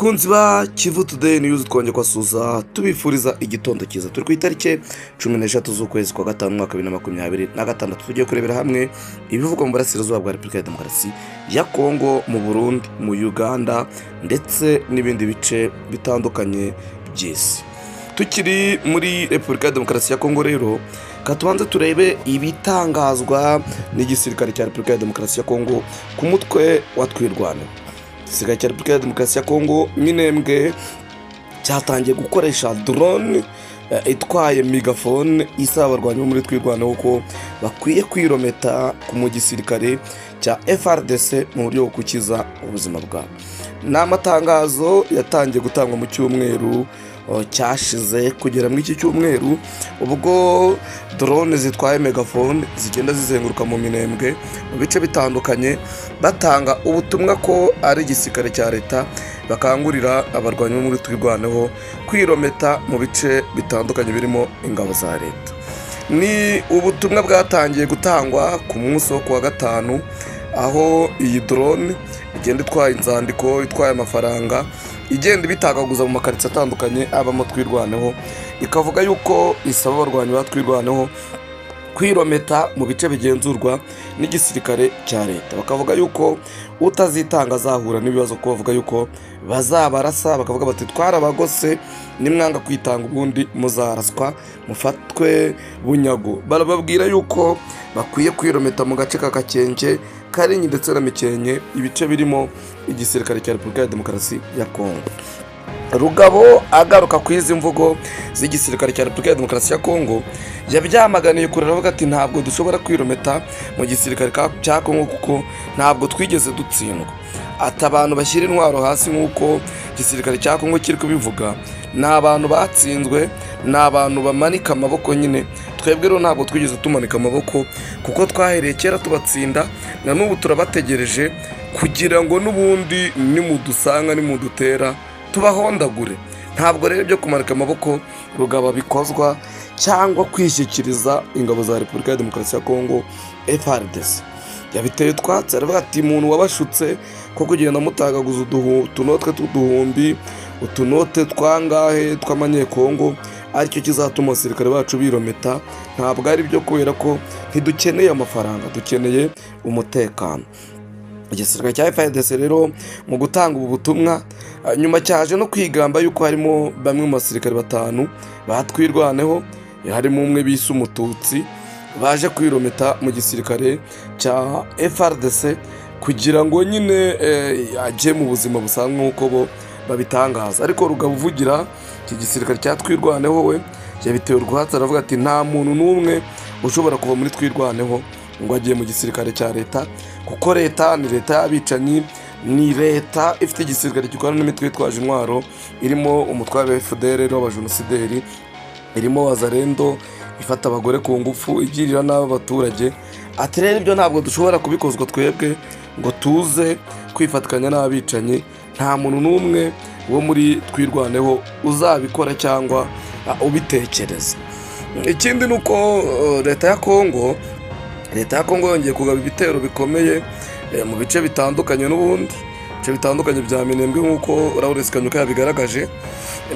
bakunzi ba Kivu Today News twongeye kwasuza tubifuriza igitondo cyiza. Turi ku itariki 13 z'ukwezi kwa gatanu mwaka 2026 tugiye kurebera hamwe ibivugwa mu burasirazuba bwa Repubulika ya Demokarasi ya Kongo, mu Burundi, mu Uganda ndetse n'ibindi bice bitandukanye by'isi. Tukiri muri Repubulika ya Demokarasi ya Kongo rero katubanze turebe ibitangazwa n'igisirikare cya Repubulika ya Demokarasi ya Kongo ku mutwe wa twirwana. Igisirikare cya Repubulika ya Demokarasi ya Kongo minembwe cyatangiye gukoresha drone itwaye megafone isaba abarwanyi bo muri twirwana ko bakwiye kwirometa mu gisirikare cya FARDC mu buryo bwo gukiza ubuzima bwabo. N'amatangazo yatangiye gutangwa mu cyumweru cyashize kugera muri iki cyumweru, ubwo drone zitwaye megafone zigenda zizenguruka mu minembwe mu bice bitandukanye batanga ubutumwa ko ari igisirikare cya leta, bakangurira abarwanyi bo muri twirwaneho kwirometa mu bice bitandukanye birimo ingabo za leta. Ni ubutumwa bwatangiye gutangwa ku munsi wo kuwa gatanu, aho iyi drone igenda itwaye inzandiko, itwaye amafaranga, igenda bitagaguza mu makaritsiye atandukanye abamo twirwaneho, ikavuga yuko isaba abarwanyi ba twirwaneho kwirometa mu bice bigenzurwa n'igisirikare cya leta. Bakavuga yuko utazitanga azahura n'ibibazo, ko bavuga yuko bazabarasa, bakavuga bati twarabagose nimwanga kwitanga ubundi muzaraswa mufatwe bunyago. Barababwira yuko bakwiye kwirometa mu gace ka Gakenke, Karinyi ndetse na Mikenke, ibice birimo igisirikare cya Repubulika ya Demokarasi ya Kongo. Rugabo agaruka ku izi mvugo z'igisirikare cya Repubulika ya Demokarasi ya Kongo, yabyamaganiye kure, aravuga ati ntabwo dushobora kwirometa mu gisirikare cya Kongo kuko ntabwo twigeze dutsindwa. Ati abantu bashyira intwaro hasi nk'uko igisirikare cya Kongo kiri kubivuga, ni abantu batsinzwe, ni abantu bamanika amaboko nyine. Twebwe rero ntabwo twigeze tumanika amaboko kuko twahereye kera tubatsinda, na n'ubu turabategereje kugira ngo n'ubundi nimudusanga nimudutera tubahondagure. Ntabwo rero byo kumanika amaboko Rugabo bikozwa cyangwa kwishyikiriza ingabo za Repubulika ya Demokarasi ya Kongo FARDC. Yabiteye twatsi, aravuga ati umuntu wabashutse ko kugenda mutagaguza utunote tw'uduhumbi, utunote twangahe tw'amanyekongo aricyo kizatuma abasirikare bacu birometa, ntabwo ari byo, kubera ko ntidukeneye amafaranga, dukeneye umutekano. Igisirikare cya FARDC rero mu gutanga ubu butumwa nyuma cyaje no kwigamba yuko harimo bamwe mu basirikare batanu batwirwaneho, harimo umwe bise umututsi, baje kwirometa mu gisirikare cya FARDC kugira ngo nyine ajye mu buzima busanzwe nk'uko bo babitangaza. Ariko Rugabo uvugira iki gisirikare cya twirwaneho we yabitewe urwatsi, aravuga ati nta muntu n'umwe ushobora kuva muri twirwaneho ngo agiye mu gisirikare cya leta, kuko leta ni leta y'abicanyi, ni leta ifite igisirikare gikorana n'imitwe yitwaje intwaro, irimo umutware wa FDLR w'abajenosideri, irimo Wazalendo ifata abagore ku ngufu, igirira n'abo abaturage. Ati rero ibyo ntabwo dushobora kubikozwa twebwe ngo tuze kwifatikanya n'abicanyi, nta muntu n'umwe wo muri twirwaneho uzabikora cyangwa ubitekereza. Ikindi ni uko leta ya Kongo yongeye kugaba ibitero bikomeye mu bice bitandukanye, n'ubundi bice bitandukanye bya Minembwe nk'uko Lawrence Kanyuka yabigaragaje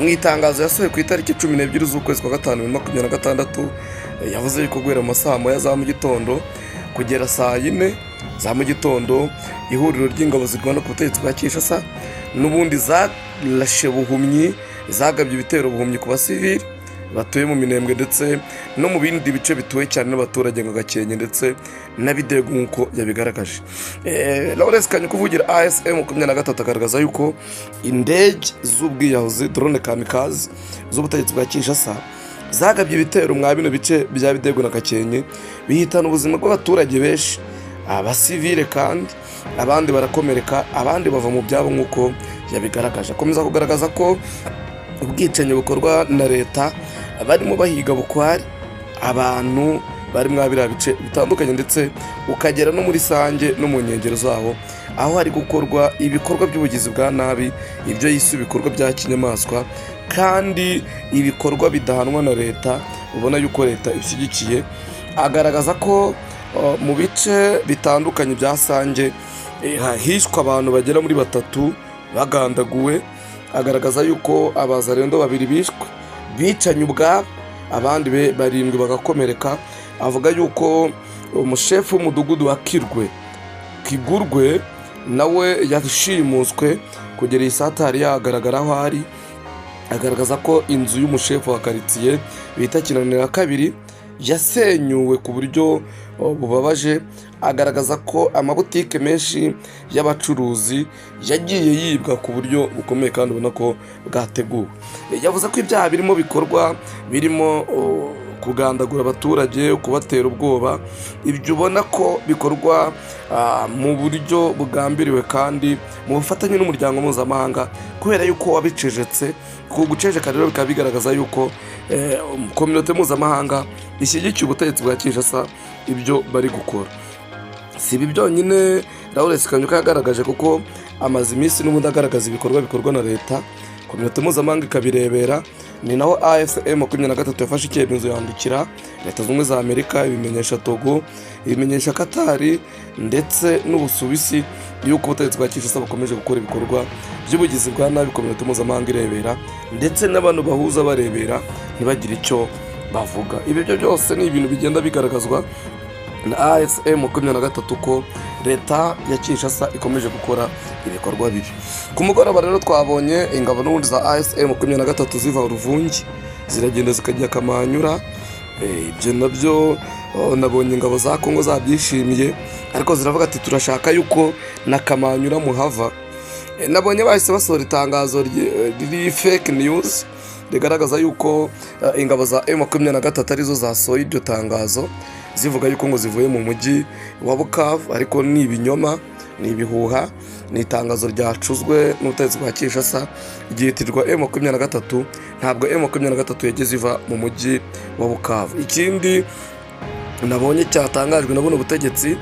mu itangazo yasohoye ku itariki 12 z'ukwezi kwa gatanu 2026. Yavuze yuko guhera mu saa moya za mu gitondo kugera saa 4 za mu gitondo ihuriro ry'ingabo zirwana ku butegetsi bwa Kinshasa n'ubundi zarashe buhumyi, zagabye ibitero buhumyi ku basivili batuye mu Minembwe ndetse no mu bindi bice bituwe cyane n'abaturage nka Gakenke ndetse na Bidego nk'uko yabigaragaje. Lawrence Kanyuka uvugira ASM 23 agaragaza yuko indege z'ubwiyahuzi drone kamikaze z'ubutegetsi bwa Kinshasa zagabye ibitero mwa bino bice bya Bidego na Gakenke, bihitana ubuzima bw'abaturage benshi, abasivile, kandi abandi barakomereka, abandi bava mu byabo nk'uko yabigaragaje. Akomeza kugaragaza ko ubwicanyi bukorwa na leta barimo bahiga bukwari abantu bari mwa biriya bice bitandukanye, ndetse ukagera no muri Sange no mu nkengero zaho, aho hari gukorwa ibikorwa by'ubugizi bwa nabi, ibyo yise ibikorwa bya kinyamaswa, kandi ibikorwa bidahanwa na leta, ubona yuko leta ibishyigikiye. Agaragaza ko mu bice bitandukanye bya Sange hishwe abantu bagera muri 3 bagandaguwe, agaragaza yuko abazarendo babiri bishwe bicanye ubwabo, abandi 7 bagakomereka. Avuga yuko umushefu w'umudugudu wa Kigurwe nawe yashimuswe kugera isatari yagaragara aho ari. Agaragaza ko inzu y'umushefu wa karitsiye bita Kinanira kabiri yasenyuwe ku buryo bubabaje. Agaragaza ko amabutike menshi y'abacuruzi yagiye yibwa ku buryo bukomeye kandi ubona ko bwateguwe. Yavuze ko ibyaha birimo bikorwa birimo kugandagura abaturage, kubatera ubwoba, ibyo ubona ko bikorwa mu buryo bugambiriwe kandi mu bufatanye n'umuryango mpuzamahanga, kubera yuko wabicecetse. Ku guceceka rero bikaba bigaragaza yuko kominote mpuzamahanga ishyigikiye ubutegetsi bwa Kinshasa ibyo bari gukora. Si ibi byonyine Lawrence Kanyuka yagaragaje, kuko amaze iminsi n'ubundi agaragaza ibikorwa bikorwa na leta, kominote mpuzamahanga ikabirebera. Ni naho AFM23 yafashe icyemezo yandikira Leta Zunze za Amerika, ibimenyesha Togo, ibimenyesha Katari ndetse n'Ubusuwisi yuko ubutegetsi bwa Kinshasa bukomeje gukora ibikorwa by'ubugizi bwa nabi. Kominote mpuzamahanga irebera ndetse n'abantu bahuza barebera ntibagire icyo bavuga. Ibyo byose ni ibintu bigenda bigaragazwa na AFM23 ko leta ya Kinshasa ikomeje gukora ibikorwa bibi. Ku mugoroba rero twabonye ingabo n'ubundi za AFM23 ziva Uruvungi ziragenda zikajya Kamanyura. Ibyo nabyo nabonye ingabo za Kongo zabyishimiye, ariko ziravuga ati turashaka yuko na Kamanyura muhava. Nabonye bahise basohora itangazo riri fake news rigaragaza yuko ingabo za M23 arizo zasohoye iryo tangazo, zivuga yuko ngo zivuye mu mujyi wa Bukavu, ariko ni ibinyoma, ni ibihuha. Ni itangazo ryacuzwe n'ubutegetsi bwa Kinshasa ryitirwa M23. Ntabwo M23 yageze iva mu mujyi wa Bukavu. Ikindi nabonye cyatangajwe na buno butegetsi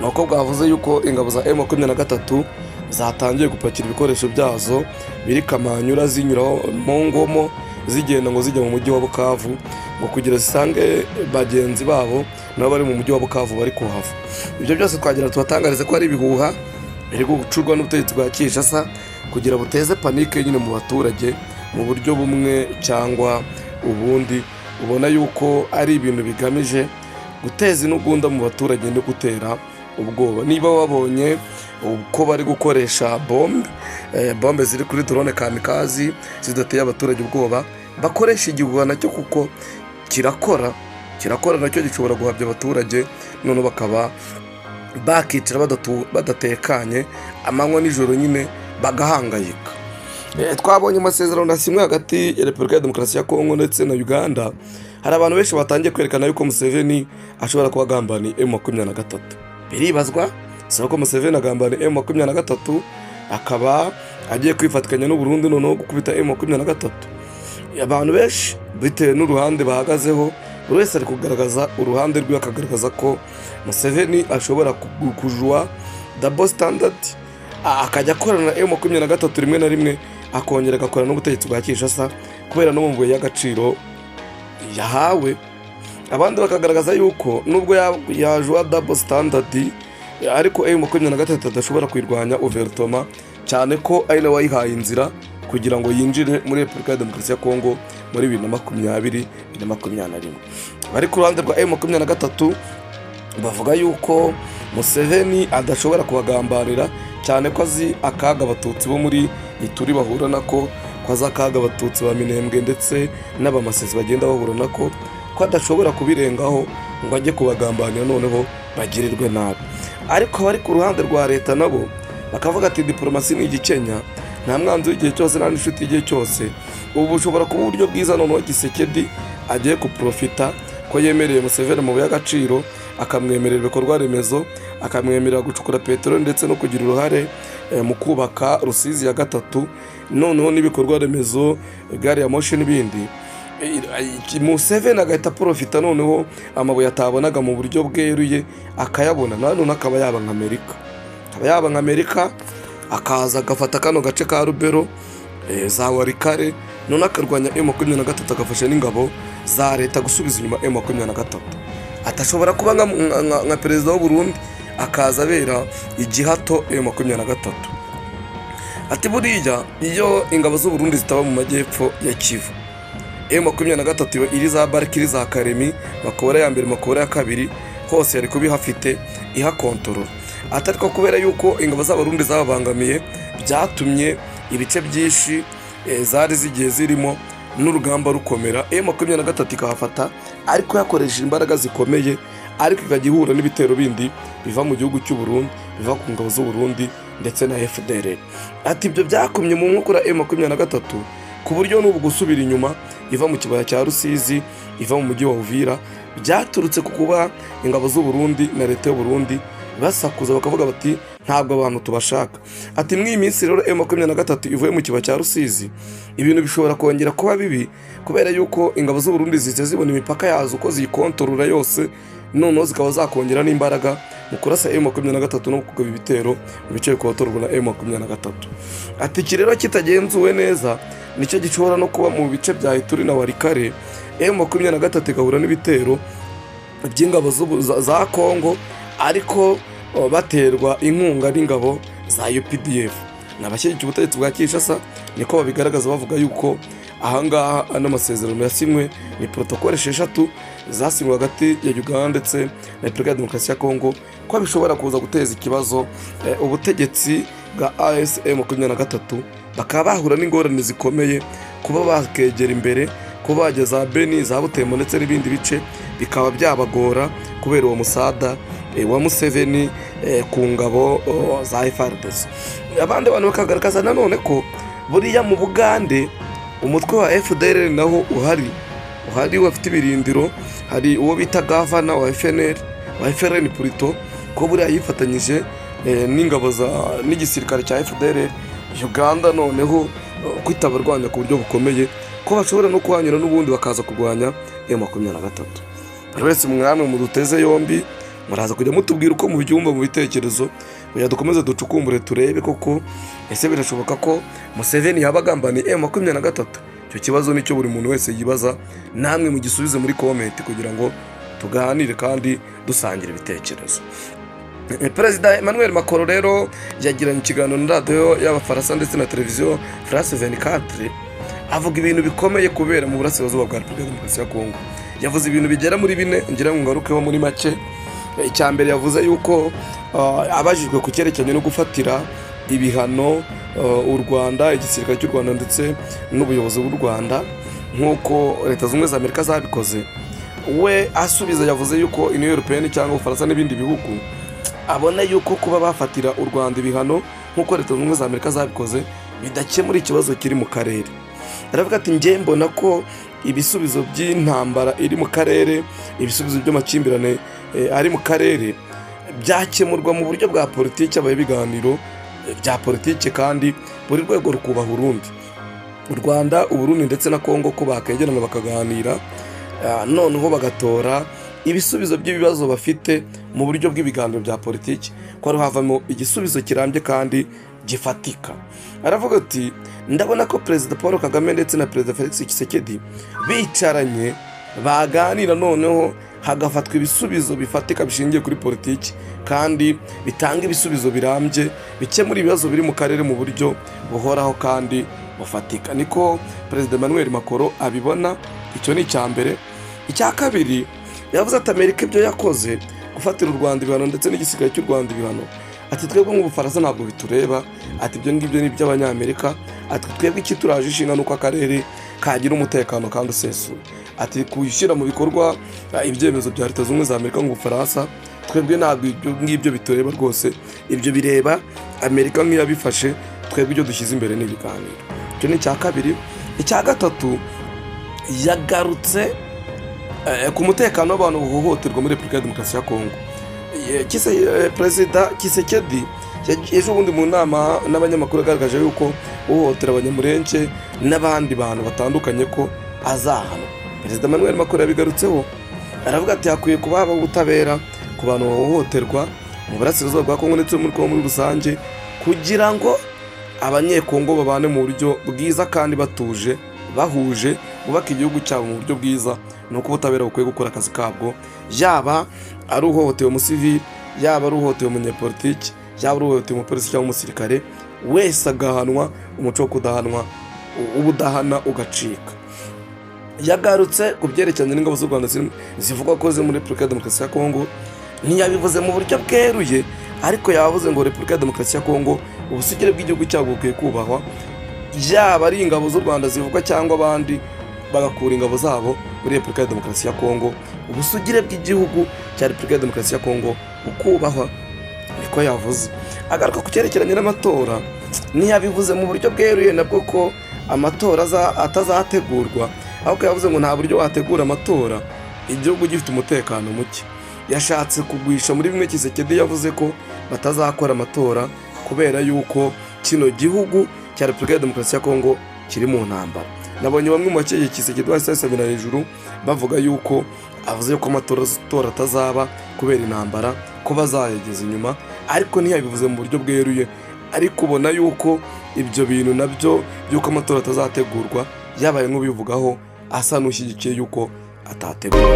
nuko bwavuze yuko ingabo za M23 zatangiye gupakira ibikoresho byazo biri Kamanyura zinyura mu ngomo zigenda ngo zijya mu mujyi wa Bukavu, ngo kugira zisange bagenzi babo nabo bari mu mujyi wa Bukavu bari kuhava. Ibyo byose twagira tubatangarize ko ari ibihuha biri gucurwa n'ubutegetsi bwa Kinshasa kugira buteze panike nyine mu baturage mu buryo bumwe cyangwa ubundi. Ubona yuko ari ibintu bigamije guteza intugunda mu baturage no gutera ubwoba. Niba wabonye uko bari gukoresha bombe ziri kuri drone kamikazi zidateye abaturage ubwoba, bakoresha igihuha nacyo kuko kirakora nacyo gishobora guhabya abaturage, none bakaba bakicira badatekanye amanywa nijoro nyine bagahangayika. Twabonye amasezerano nasimwe hagati ya Repubulika ya Demokarasi ya Kongo ndetse na Uganda. Hari abantu benshi batangiye kwerekana yuko Museveni ashobora kuba agambaniye M23. Biribazwa sako ko Museveni agambaniye M23 akaba agiye kwifatikanya n'u Burundi noneho gukubita M23. Abantu benshi bitewe n'uruhande bahagazeho, buri wese ari kugaragaza uruhande rwe, akagaragaza ko Museveni ashobora kujua double standard, akajya akorana na M23 rimwe na rimwe, akongera agakorana n'ubutegetsi bwa Kinshasa kubera no mu mvuye y'agaciro yahawe. Abandi bakagaragaza yuko nubwo yajua double standard, ariko M23 adashobora kwirwanya ouvertement, cyane ko ari nawe wayihaye inzira kugira ngo yinjire muri Repubulika ya Demokarasi ya Kongo muri 2020-2021. Bari ku ruhande rwa M23 bavuga yuko Museveni adashobora kubagambanira, cyane ko azi akaga abatutsi bo muri Ituri bahura nako, ko azi akaga abatutsi ba Minembwe ndetse n'abamasezi bagenda bahura nako, ko adashobora kubirengaho ngo ajye kubagambanira noneho bagirirwe nabi. Ariko bari ku ruhande rwa leta nabo bakavuga ati diplomasi ni igikenya, nta mwanzi w'igihe cyose nta n'inshuti y'igihe cyose. Ubu bushobora kuba uburyo bwiza noneho Gisekedi agiye kuprofita ko yemereye Museveni mu y'agaciro, akamwemerera ibikorwa remezo, akamwemerera gucukura peteroli ndetse no kugira uruhare mu kubaka Rusizi ya 3, noneho n'ibikorwa remezo gari ya moshi n'ibindi. Museveni agahita profita, noneho amabuye atabonaga mu buryo bweruye akayabona, none akaba yaba nka Amerika, akaza agafata kano gace ka Rubero, za Warikare, none akarwanya M23 agafasha n'ingabo za leta gusubiza inyuma M23. Atashobora kuba nka perezida w'u Burundi akaza abera igihato M23. ati buriya iyo ingabo z'u Burundi zitaba mu majyepfo ya Kivu, M23 iri za Bariki, iri za Karemi, Makobora ya mbere, Makobora ya kabiri, hose yari kubihafite ihakontorora. Atariko kubera yuko ingabo z'Abarundi zababangamiye, byatumye ibice byinshi zari zigiye zirimo n'urugamba rukomera, M23 ikahafata ariko yakoresheje imbaraga zikomeye, ariko ikajya ihura n'ibitero bindi biva mu gihugu cy'u Burundi, biva ku ngabo z'u Burundi ndetse na FDL. Ati ibyo byakomye mu nkokora M23 ku buryo n'ubu gusubira inyuma iva mu kibaya cya Rusizi, iva mu mujyi wa Uvira, byaturutse ku kuba ingabo z'u Burundi na leta y'u Burundi basakuza bakavuga bati ntabwo abantu tubashaka. Ati mw'iyi minsi rero M23 ivuye mu kibaya cya Rusizi, ibintu bishobora kongera kuba bibi kubera yuko ingabo z'u Burundi zihise zibona imipaka yazo uko zikontorora yose, noneho zikaba zakongera n'imbaraga mu kurasa M23 no kugaba ibitero mu bice bikotorwa na M23. Ati iki rero kitagenzuwe neza nicyo gishobora no kuba mu bice bya Ituri na Warikare, M23 igahura n'ibitero by'ingabo za Kongo, ariko baterwa inkunga n'ingabo za UPDF. N'abashyigikiye ubutegetsi bwa Kinshasa niko babigaragaza bavuga yuko ahangaha ano masezerano yasinywe ni protokole 6 zasinywe hagati ya Uganda ndetse na Repubulika ya Demokarasi ya Kongo, ko bishobora kuza guteza ikibazo ubutegetsi bwa M23, bakaba bahura n'ingorane zikomeye kuba bakegera imbere, kuba bageza Beni, za Butembo ndetse n'ibindi bice bikaba byabagora kubera uwo musada wa Museveni ku ngabo za FARDC. Abandi bantu bakagaragaza nanone ko buriya mu Bugande umutwe wa FDL naho uhari wafite ibirindiro, hari uwo bita gavana wa FRN Purito, ko buriya yifatanyije n'ingabo n'igisirikare cya FDL Uganda, noneho kwitaba rwanya ku buryo bukomeye ko bashobora no kuhanyura n'ubundi bakaza kurwanya M23. Buri wese mwamwe mu duteze yombi muraza kujya mutubwira uko mu byumba mu bitekerezo, kugira dukomeze ducukumbure turebe koko ese birashoboka ko Museveni yabagambaniye M23. Icyo kibazo nicyo buri muntu wese yibaza, namwe mu gisubize muri comment kugira ngo tuganire kandi dusangira ibitekerezo. Perezida Emmanuel Macron rero yagiranye ikiganiro na radio y'Abafaransa ndetse na televiziyo France 24, avuga ibintu bikomeye kubera mu burasirazuba bwa Repubulika ya Demokarasi ya Kongo. Yavuze ibintu bigera muri 4, ngira ngo ngarukeho muri make. Icyambere yavuze yuko abajijwe ku cyerekeranye no gufatira ibihano u Rwanda, igisirikare cy'u Rwanda ndetse n'ubuyobozi bw'u Rwanda nk'uko Leta Zunze za Amerika zabikoze, we asubiza yavuze yuko Union Européenne cyangwa Ufaransa n'ibindi bihugu abona yuko kuba bafatira u Rwanda ibihano nk'uko Leta Zunze za Amerika zabikoze bidakemura ikibazo kiri mu karere. Aravuga ati njye mbona ko ibisubizo by'intambara iri mu karere, ibisubizo by'amakimbirane ari mu karere byakemurwa mu buryo bwa politiki, abaye ibiganiro bya politiki kandi buri rwego rukubaha urundi. U Rwanda, u Burundi ndetse na Kongo ko bakegerana bakaganira, noneho bagatora ibisubizo by'ibibazo bafite mu buryo bw'ibiganiro bya politiki, ko ari havamo igisubizo kirambye kandi gifatika. Aravuga ati ndabona ko Perezida Paul Kagame ndetse na Perezida Felix Tshisekedi bicaranye baganira, noneho hagafatwa ibisubizo bifatika bishingiye kuri politiki kandi bitanga ibisubizo birambye bikemura ibibazo biri mu karere mu buryo buhoraho kandi bufatika. Niko Perezida Emmanuel Macron abibona. Icyo ni icyambere. Icya kabiri yavuze ati Amerika ibyo yakoze gufatira u Rwanda ibihano ndetse n'igisirikare cy'u Rwanda ibihano, ati twebwe nk'Ubufaransa ntabwo bitureba, ati ibyo ngibyo ni iby'Abanyamerika, ati twebwe iki turaje ishinga nuko akarere kagira umutekano kandi usesuye, ati kwishyira mu bikorwa ibyemezo bya Leta Zunze za Amerika nk'Ubufaransa, twebwe ntabwo ibyo ngibyo bitureba rwose, ibyo bireba Amerika nk'iyabifashe, twebwe ibyo dushyize imbere n'ibiganiro. Icyo ni icya kabiri. Icya gatatu yagarutse ku mutekano w'abantu bahohoterwa muri Repubulika ya Demokarasi ya Kongo. Perezida Tshisekedi ejo bundi mu nama n'abanyamakuru agaragaje yuko uhohotera abanyamurenge n'abandi bantu batandukanye ko azahana. Perezida Emmanuel Macron yabigarutseho, aravuga ati hakwiye kuba habaho ubutabera ku bantu bahohoterwa mu burasirazuba bwa Kongo ndetse muri Kongo muri rusange, kugira ngo abanyekongo babane mu buryo bwiza kandi batuje, bahuje, bubaka igihugu cyabo mu buryo bwiza. Nuko ubutabera bukwiye gukora akazi kabwo, yaba ari uhohotewe umusivili, yaba ari uhohotewe umunyepolitiki, yaba ari uhohotewe umupolisi cyangwa umusirikare, wese agahanwa, umuco wo kudahanwa ubudahana ugacika. Yagarutse ku byerekeranye n'ingabo z'u Rwanda zivuga ko ziri muri Repubulika ya Demokarasi ya Kongo, ntiyabivuze mu buryo bweruye, ariko yavuze ngo Repubulika ya Demokarasi ya Kongo ubusugire bw'igihugu cyabo bukwiye kubahwa, yaba ari ingabo z'u Rwanda zivuga cyangwa abandi bagakura ingabo zabo muri Repubulika ya Demokarasi ya Kongo, ubusugire bw'igihugu cya Repubulika ya Demokarasi ya Kongo bukubahwa, niko yavuze. Agaruka ku cyerekeranye n'amatora, ntiyabivuze mu buryo bweruye nabwo ko amatora atazategurwa, ahubwo yavuze ngo nta buryo wategura amatora igihugu gifite umutekano muke. Yashatse kugwisha muri bimwe Tshisekedi yavuze ko batazakora amatora kubera yuko kino gihugu cya Repubulika ya Demokarasi ya Kongo kiri mu ntambara. Nabonye bamwe mu bakeye Tshisekedi basabira hejuru bavuga yuko avuze ko amatora atazaba kubera intambara, ko bazayageza inyuma, ariko ntiyabivuze mu buryo bweruye. Ariko ubona yuko ibyo bintu nabyo by'uko amatora atazategurwa yabaye nk'ubivugaho asa n'ushyigikiye yuko atategurwa.